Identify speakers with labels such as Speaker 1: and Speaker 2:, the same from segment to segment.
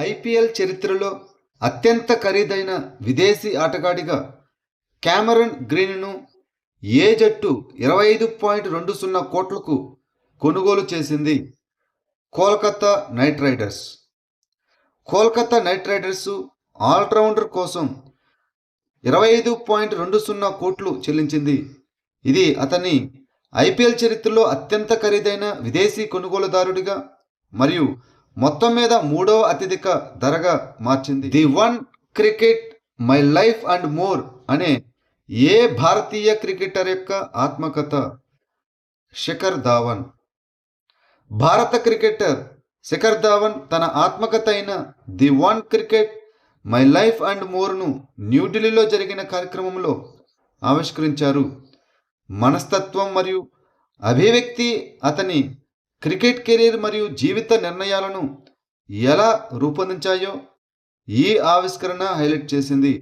Speaker 1: IPL చరిత్రలో అత్యంత ఖరీదైన విదేశీ ఆటగాడిగా క్యామరన్ గ్రీన్ను ఏ జట్టు 25.20 కోట్లకు కొనుగోలు చేసింది? Kolkata Knight Riders. Kolkata Knight Riders allrounder కోసం 25.20 కోట్లు చెల్లించింది. ఇది అతన్ని ఐపీఎల్ చరిత్రలో అత్యంత ఖరీదైన విదేశీ కొనుగోలుదారుడిగా మరియు మొత్తం మీద మూడవ అత్యధిక ధరగా మార్చింది. The one cricket my life and more అనే ఏ భారతీయ క్రికెటర్ యొక్క ఆత్మకథ? శిఖర్ ధావన్. భారత క్రికెటర్ శిఖర్ ధావన్ తన ఆత్మకథ అయిన the one cricket my life and మోర్ను న్యూఢిల్లీలో జరిగిన కార్యక్రమంలో ఆవిష్కరించారు. మనస్తత్వం మరియు అభివ్యక్తి అతని క్రికెట్ కెరీర్ మరియు జీవిత నిర్ణయాలను ఎలా రూపొందించాయో ఈ ఆవిష్కరణ హైలైట్ చేసింది.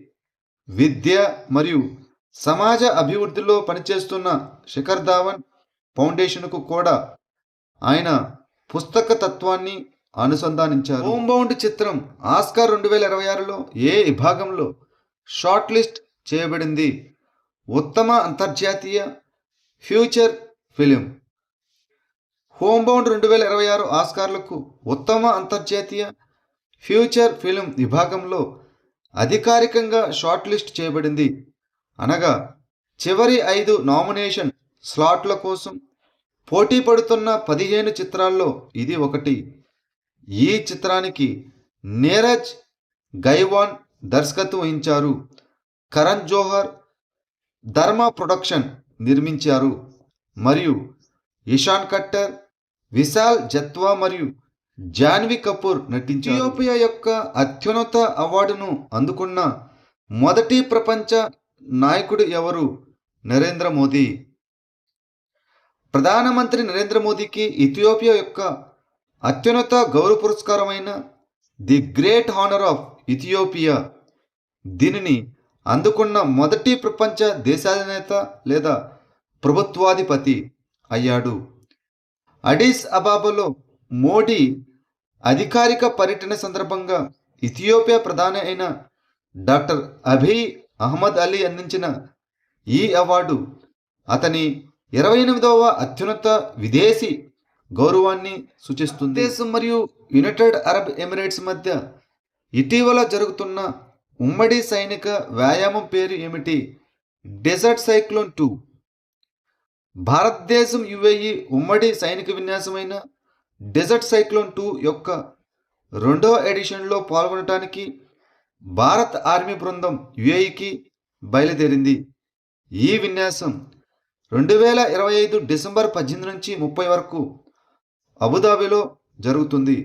Speaker 1: విద్య మరియు సమాజ అభివృద్ధిలో పనిచేస్తున్న శిఖర్ ధావన్ ఫౌండేషన్కు కూడా ఆయన పుస్తక తత్వాన్ని అనుసంధానించారు. హోంబౌండ్ చిత్రం ఆస్కార్ 2026లో ఏ విభాగంలో షార్ట్ లిస్ట్ చేయబడింది? ఉత్తమ అంతర్జాతీయ ఫ్యూచర్ ఫిలిం. హోంబౌండ్ 2026 ఆస్కార్లకు ఉత్తమ అంతర్జాతీయ ఫ్యూచర్ ఫిలిం విభాగంలో అధికారికంగా షార్ట్ లిస్ట్ చేయబడింది. అనగా చివరి 5 నామినేషన్ స్లాట్ల కోసం పోటీ పడుతున్న 15 చిత్రాల్లో ఇది ఒకటి. ఈ చిత్రానికి నీరజ్ గైవాన్ దర్శకత్వం వహించారు. కరణ్ జోహర్ ధర్మ ప్రొడక్షన్ నిర్మించారు మరియు ఇషాన్ కట్టర్, విశాల్ జత్వా మరియు జాన్వీ కపూర్ నటించారు. ఇథియోపియా యొక్క అత్యున్నత అవార్డును అందుకున్న మొదటి ప్రపంచ నాయకుడు ఎవరు? నరేంద్ర మోదీ. ప్రధానమంత్రి నరేంద్ర మోదీకి ఇథియోపియా యొక్క అత్యున్నత గౌరవ పురస్కారమైన the great honour of Ethiopia దీనిని అందుకున్న మొదటి ప్రపంచ దేశాధినేత లేదా ప్రభుత్వాధిపతి అయ్యాడు. అడిస్ అబాబాలో మోడీ అధికారిక పర్యటన సందర్భంగా ఇథియోపియా ప్రధాని అయిన డాక్టర్ అబియ్ అహ్మద్ అలీ అందించిన ఈ అవార్డు అతని 28వ అత్యున్నత విదేశీ గౌరవాన్ని సూచిస్తుంది. దేశం మరియు యునైటెడ్ అరబ్ ఎమిరేట్స్ మధ్య ఇటీవల జరుగుతున్న ఉమ్మడి సైనిక వ్యాయామం పేరు ఏమిటి? Desert Cyclone 2. భారతదేశం యుఏఈ ఉమ్మడి సైనిక విన్యాసమైన డెజర్ట్ సైక్లోన్ 2 యొక్క 2వ ఎడిషన్లో పాల్గొనడానికి భారత్ ఆర్మీ బృందం యుఏఈకి బయలుదేరింది. ఈ విన్యాసం 2025 డిసెంబర్ 18 నుంచి 30 వరకు అబుదాబిలో జరుగుతుంది.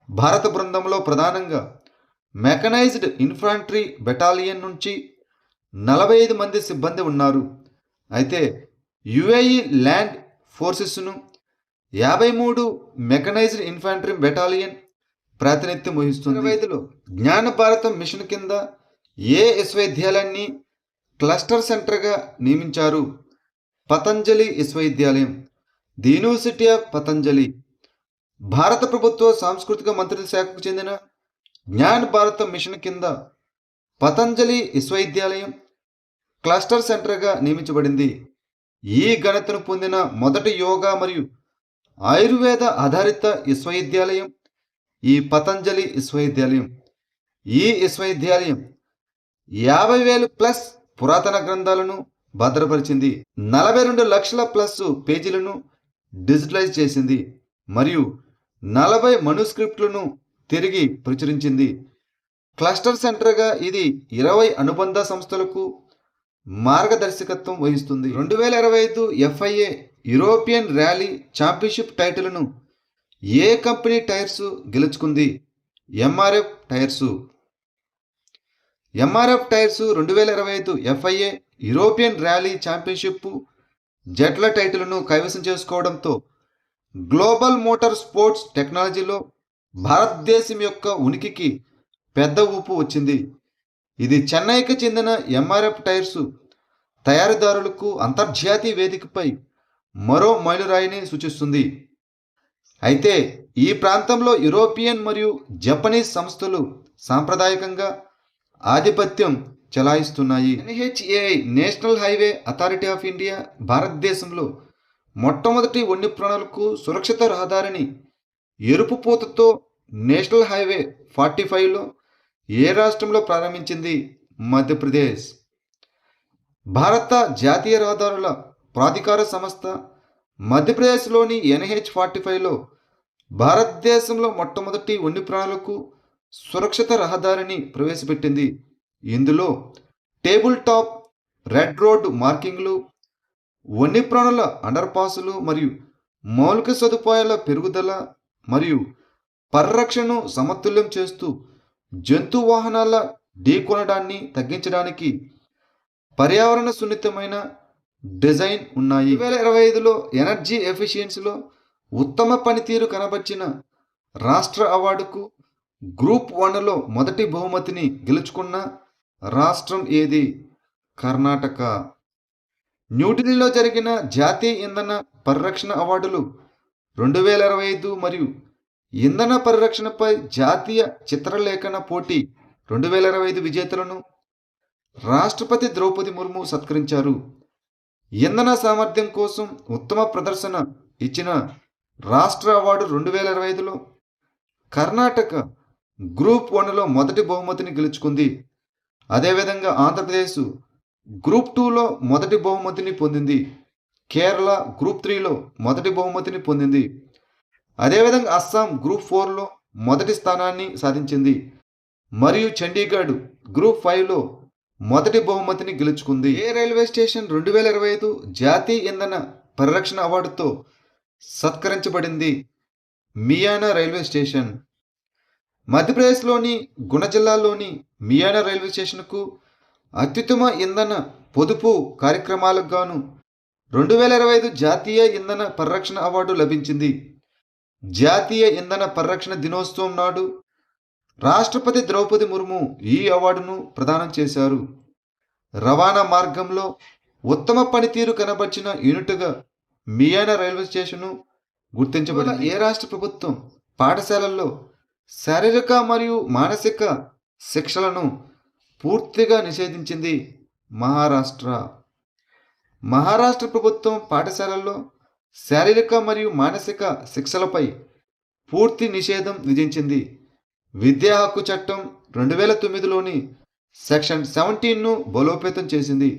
Speaker 1: భారత బృందంలో ప్రధానంగా మెకనైజ్డ్ ఇన్ఫాంట్రీ బెటాలియన్ నుంచి 45 మంది సిబ్బంది ఉన్నారు. అయితే యుఏఈ ల్యాండ్ ఫోర్సెస్ను 53 మెకనైజ్డ్ ఇన్ఫాంట్రీ బెటాలియన్ ప్రాతినిధ్యం వహిస్తుంది. 2025లో జ్ఞాన భారతం మిషన్ కింద ఏ విశ్వవిద్యాలయాన్ని క్లస్టర్ సెంటర్గా నియమించారు? పతంజలి విశ్వవిద్యాలయం, ది యూనివర్సిటీ ఆఫ్ పతంజలి. భారత ప్రభుత్వ సాంస్కృతిక మంత్రిత్వ శాఖకు చెందిన జ్ఞాన్ భారతం మిషన్ కింద పతంజలి విశ్వవిద్యాలయం క్లస్టర్ సెంటర్గా నియమించబడింది. ఈ ఘనతను పొందిన మొదటి యోగా మరియు ఆయుర్వేద ఆధారిత విశ్వవిద్యాలయం ఈ పతంజలి విశ్వవిద్యాలయం. ఈ విశ్వవిద్యాలయం 50,000 ప్లస్ పురాతన గ్రంథాలను భద్రపరిచింది, 42 లక్షల ప్లస్ పేజీలను డిజిటలైజ్ చేసింది మరియు 40 మనుస్క్రిప్ట్లను తిరిగి ప్రచురించింది. క్లస్టర్ సెంటర్గా ఇది 20 అనుబంధ సంస్థలకు మార్గదర్శకత్వం వహిస్తుంది. 2025 ఎఫ్ఐఏ యూరోపియన్ ర్యాలీ ఛాంపియన్షిప్ టైటిల్ను ఏ కంపెనీ టైర్స్ గెలుచుకుంది? MRF tyres. MRF tyres 2025 FIA European rally championship జట్ల టైటిల్ను కైవసం చేసుకోవడంతో గ్లోబల్ మోటార్ స్పోర్ట్స్ టెక్నాలజీలో భారతదేశం యొక్క ఉనికికి పెద్ద ఊపు వచ్చింది. ఇది చెన్నైకి చెందిన ఎంఆర్ఎఫ్ టైర్స్ తయారీదారులకు అంతర్జాతీయ వేదికపై మరో మైలురాయిని సూచిస్తుంది. అయితే ఈ ప్రాంతంలో యూరోపియన్ మరియు జపనీస్ సంస్థలు సాంప్రదాయకంగా ఆధిపత్యం చెలాయిస్తున్నాయి. NHAI national highway authority of India భారతదేశంలో మొట్టమొదటి వన్యప్రాణులకు సురక్షిత రహదారిని ఎరుపు పూతతో నేషనల్ హైవే 45లో ఏ రాష్ట్రంలో ప్రారంభించింది? మధ్యప్రదేశ్. భారత జాతీయ రహదారుల ప్రాధికార సంస్థ మధ్యప్రదేశ్లోని NH45లో భారతదేశంలో మొట్టమొదటి వన్యప్రాణులకు సురక్షిత రహదారిని ప్రవేశపెట్టింది. ఇందులో టేబుల్ టాప్ రెడ్ రోడ్ మార్కింగ్లు, వన్యప్రాణుల అండర్ పాసులు మరియు మౌలిక సదుపాయాల పెరుగుదల మరియు పరిరక్షణను సమతుల్యం చేస్తూ జంతు వాహనాల ఢీకొనడాన్ని తగ్గించడానికి పర్యావరణ సున్నితమైన డిజైన్ ఉన్నాయి. 2025లో ఎనర్జీ ఎఫిషియన్సీలో ఉత్తమ పనితీరు కనబర్చిన రాష్ట్ర అవార్డుకు గ్రూప్ 1లో మొదటి బహుమతిని గెలుచుకున్న రాష్ట్రం ఏది? కర్ణాటక. న్యూఢిల్లీలో జరిగిన జాతీయ ఇంధన పరిరక్షణ అవార్డులు 2025 మరియు ఇంధన పరిరక్షణపై జాతీయ చిత్రలేఖన పోటీ 2025 విజేతలను రాష్ట్రపతి ద్రౌపది ముర్ము సత్కరించారు. ఇంధన సామర్థ్యం కోసం ఉత్తమ ప్రదర్శన ఇచ్చిన రాష్ట్ర అవార్డు 2025లో కర్ణాటక గ్రూప్ 1లో మొదటి బహుమతిని గెలుచుకుంది. అదేవిధంగా ఆంధ్రప్రదేశ్ గ్రూప్ 2లో మొదటి బహుమతిని పొందింది. కేరళ గ్రూప్ 3లో మొదటి బహుమతిని పొందింది. అదేవిధంగా అస్సాం గ్రూప్ 4లో మొదటి స్థానాన్ని సాధించింది మరియు చండీగఢ్ గ్రూప్ 5లో మొదటి బహుమతిని గెలుచుకుంది. ఏ రైల్వే స్టేషన్ 2025 జాతీయ ఇంధన పరిరక్షణ అవార్డుతో సత్కరించబడింది? మియానా రైల్వే స్టేషన్. మధ్యప్రదేశ్లోని గుణ జిల్లాలోని మియానా రైల్వే స్టేషన్కు అత్యుత్తమ ఇంధన పొదుపు కార్యక్రమాలకు గాను 2025 జాతీయ ఇంధన పరిరక్షణ అవార్డు లభించింది. జాతీయ ఇంధన పరిరక్షణ దినోత్సవం నాడు రాష్ట్రపతి ద్రౌపది ముర్ము ఈ అవార్డును ప్రదానం చేశారు. రవాణా మార్గంలో ఉత్తమ పనితీరు కనబర్చిన యూనిట్గా మియానా రైల్వే స్టేషను గుర్తించబడింది. ఏ రాష్ట్ర ప్రభుత్వం పాఠశాలల్లో శారీరక మరియు మానసిక శిక్షలను పూర్తిగా నిషేధించింది? మహారాష్ట్ర. మహారాష్ట్ర ప్రభుత్వం పాఠశాలల్లో శారీరక మరియు మానసిక శిక్షలపై పూర్తి నిషేధం విధించింది. విద్యా హక్కు చట్టం 2009లోని సెక్షన్ 17ను బలోపేతం చేసింది.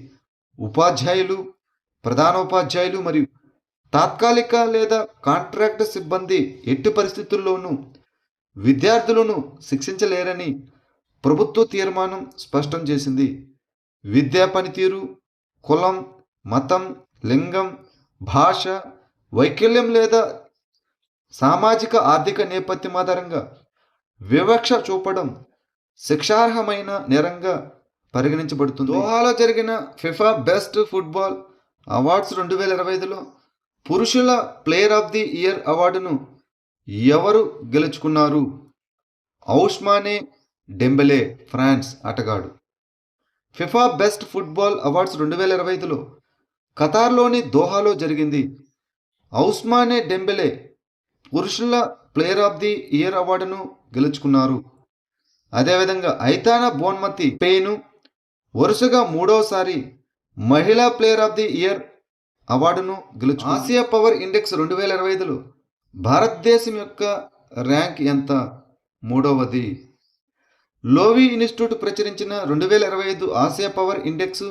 Speaker 1: ఉపాధ్యాయులు, ప్రధానోపాధ్యాయులు మరియు తాత్కాలిక లేదా కాంట్రాక్ట్ సిబ్బంది ఎట్టి పరిస్థితుల్లోనూ విద్యార్థులను శిక్షించలేరని ప్రభుత్వ తీర్మానం స్పష్టం చేసింది. విద్యా పనితీరు, కులం, మతం, లింగం, భాష, వైకల్యం లేదా సామాజిక ఆర్థిక నేపథ్యం ఆధారంగా వివక్ష చూపడం శిక్షార్హమైన నేరంగా పరిగణించబడుతుంది. దోహాలో జరిగిన ఫిఫా బెస్ట్ ఫుట్బాల్ అవార్డ్స్ 2025లో పురుషుల ప్లేయర్ ఆఫ్ ది ఇయర్ అవార్డును ఎవరు గెలుచుకున్నారు? ఔస్మానే డెంబెలే, ఫ్రాన్స్ ఆటగాడు. ఫిఫా బెస్ట్ ఫుట్బాల్ అవార్డ్స్ 2025లో ఖతార్లోని దోహాలో జరిగింది. ఔస్మానే డెంబెలే పురుషుల ప్లేయర్ ఆఫ్ ది ఇయర్ అవార్డును గెలుచుకున్నారు. అదేవిధంగా ఐతానా బోన్మతి స్పెయిన్ వరుసగా 3వసారి మహిళా ప్లేయర్ ఆఫ్ ది ఇయర్ అవార్డును గెలుచుకుంది. ఆసియా పవర్ ఇండెక్స్ 2025లో భారతదేశం యొక్క ర్యాంక్ ఎంత? 3వది. లోవి ఇన్స్టిట్యూట్ ప్రచురించిన 2025 ఆసియా పవర్ ఇండెక్స్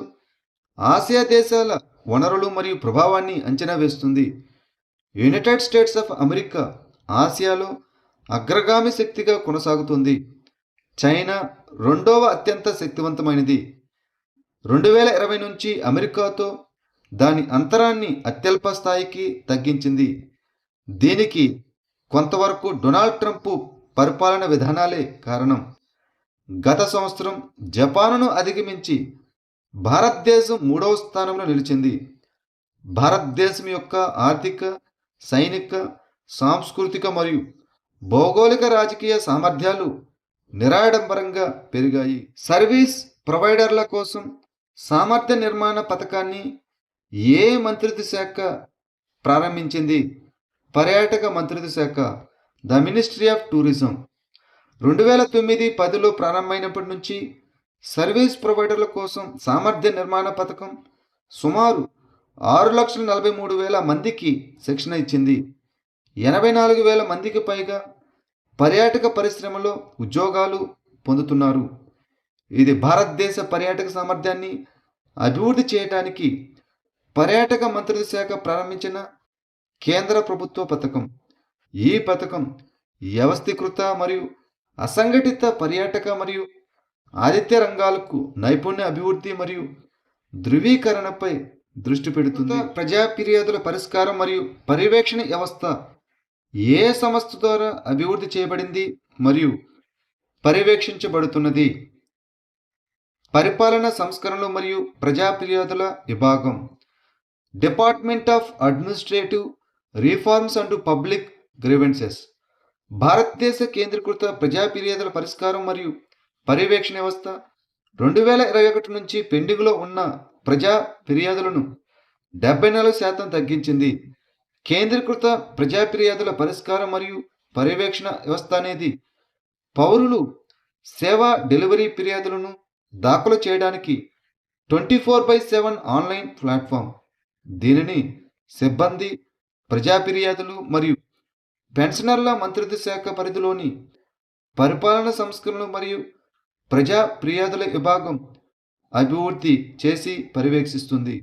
Speaker 1: ఆసియా దేశాల వనరులు మరియు ప్రభావాన్ని అంచనా వేస్తుంది. యునైటెడ్ స్టేట్స్ ఆఫ్ అమెరికా ఆసియాలో అగ్రగామి శక్తిగా కొనసాగుతుంది. చైనా 2వ అత్యంత శక్తివంతమైనది. 2020 నుంచి అమెరికాతో దాని అంతరాన్ని అత్యల్ప స్థాయికి తగ్గించింది. దీనికి కొంతవరకు డొనాల్డ్ ట్రంప్ పరిపాలన విధానాలే కారణం. గత సంవత్సరం జపాన్ను అధిగమించి భారతదేశం 3వ స్థానంలో నిలిచింది. భారతదేశం యొక్క ఆర్థిక, సైనిక, సాంస్కృతిక మరియు భౌగోళిక రాజకీయ సామర్థ్యాలు నిరాడంబరంగా పెరిగాయి. సర్వీస్ ప్రొవైడర్ల కోసం సామర్థ్య నిర్మాణ పథకాన్ని ఏ మంత్రిత్వ శాఖ ప్రారంభించింది? పర్యాటక మంత్రిత్వ శాఖ, ద మినిస్ట్రీ ఆఫ్ టూరిజం 2009-10లో ప్రారంభమైనప్పటి నుంచి సర్వీస్ ప్రొవైడర్ల కోసం సామర్థ్య నిర్మాణ పథకం సుమారు 6,43,000 మందికి శిక్షణ ఇచ్చింది. 84,000 మందికి పైగా పర్యాటక పరిశ్రమలో ఉద్యోగాలు పొందుతున్నారు. ఇది భారతదేశ పర్యాటక సామర్థ్యాన్ని అభివృద్ధి చేయడానికి పర్యాటక మంత్రిత్వ శాఖ ప్రారంభించిన కేంద్ర ప్రభుత్వ పథకం. ఈ పథకం వ్యవస్థీకృత మరియు అసంఘటిత పర్యాటక మరియు ఆతిథ్య రంగాలకు నైపుణ్య అభివృద్ధి మరియు ధృవీకరణపై దృష్టి పెడుతుంది. ప్రజా ఫిర్యాదుల పరిష్కారం మరియు పర్యవేక్షణ వ్యవస్థ ఏ సంస్థ ద్వారా అభివృద్ధి చేయబడింది మరియు పర్యవేక్షించబడుతున్నది? పరిపాలన సంస్కరణలు మరియు ప్రజా ఫిర్యాదుల విభాగం, department of administrative reforms and public grievances, భారతదేశ కేంద్రీకృత ప్రజా ఫిర్యాదుల పరిష్కారం మరియు పర్యవేక్షణ వ్యవస్థ 2021 నుంచి పెండింగ్లో ఉన్న ప్రజా ఫిర్యాదులను 74% తగ్గించింది. కేంద్రీకృత ప్రజా ఫిర్యాదుల పరిష్కారం మరియు పర్యవేక్షణ వ్యవస్థ అనేది పౌరులు సేవా డెలివరీ ఫిర్యాదులను దాఖలు చేయడానికి 24/7 ఆన్లైన్ ప్లాట్ఫామ్. దీనిని సిబ్బంది, ప్రజా ఫిర్యాదులు మరియు పెన్షనర్ల మంత్రిత్వ శాఖ పరిధిలోని పరిపాలన సంస్కరణలు మరియు ప్రజా ఫిర్యాదుల విభాగం అభివృద్ధి చేసి పర్యవేక్షిస్తుంది.